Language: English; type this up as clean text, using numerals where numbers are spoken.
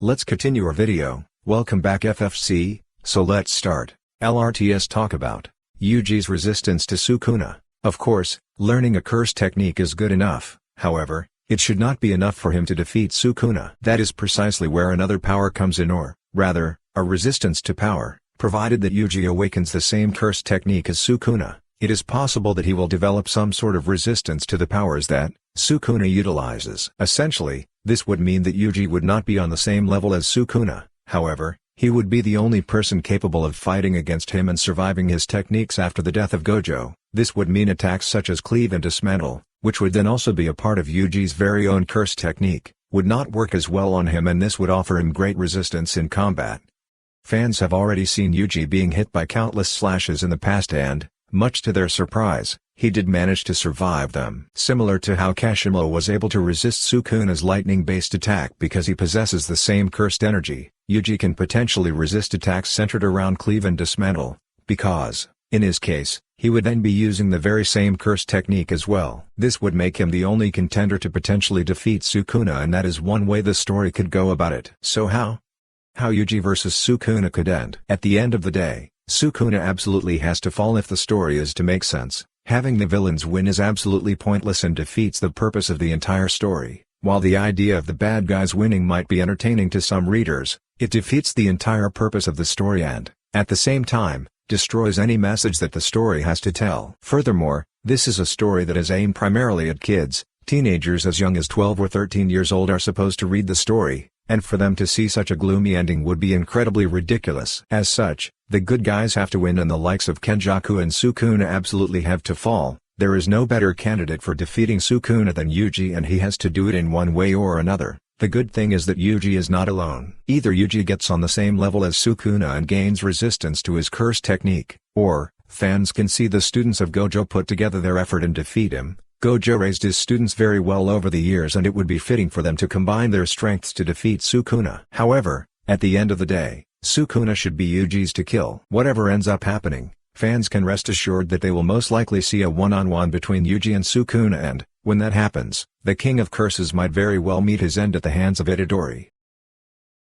Let's continue our video. Welcome back FFC, so let's start. LRTS talk about Yuji's resistance to Sukuna. Of course, learning a curse technique is good enough, however, it should not be enough for him to defeat Sukuna. That is precisely where another power comes in, or, rather, a resistance to power. Provided that Yuji awakens the same curse technique as Sukuna, it is possible that he will develop some sort of resistance to the powers that Sukuna utilizes. Essentially, this would mean that Yuji would not be on the same level as Sukuna, however, he would be the only person capable of fighting against him and surviving his techniques after the death of Gojo. This would mean attacks such as cleave and dismantle, which would then also be a part of Yuji's very own curse technique, would not work as well on him, and this would offer him great resistance in combat. Fans have already seen Yuji being hit by countless slashes in the past and, much to their surprise, he did manage to survive them. Similar to how Kashimo was able to resist Sukuna's lightning-based attack because he possesses the same cursed energy, Yuji can potentially resist attacks centered around cleave and dismantle, because, in his case, he would then be using the very same curse technique as well. This would make him the only contender to potentially defeat Sukuna, and that is one way the story could go about it. So how Yuji vs Sukuna could end. At the end of the day, Sukuna absolutely has to fall if the story is to make sense. Having the villains win is absolutely pointless and defeats the purpose of the entire story. While the idea of the bad guys winning might be entertaining to some readers, it defeats the entire purpose of the story and, at the same time, destroys any message that the story has to tell. Furthermore, this is a story that is aimed primarily at kids. Teenagers as young as 12 or 13 years old are supposed to read the story, and for them to see such a gloomy ending would be incredibly ridiculous. As such, the good guys have to win and the likes of Kenjaku and Sukuna absolutely have to fall. There is no better candidate for defeating Sukuna than Yuji, and he has to do it in one way or another. The good thing is that Yuji is not alone. Either Yuji gets on the same level as Sukuna and gains resistance to his curse technique, or, fans can see the students of Gojo put together their effort and defeat him. Gojo raised his students very well over the years, and it would be fitting for them to combine their strengths to defeat Sukuna. However, at the end of the day, Sukuna should be Yuji's to kill. Whatever ends up happening, fans can rest assured that they will most likely see a one-on-one between Yuji and Sukuna, and, when that happens, the King of Curses might very well meet his end at the hands of Itadori.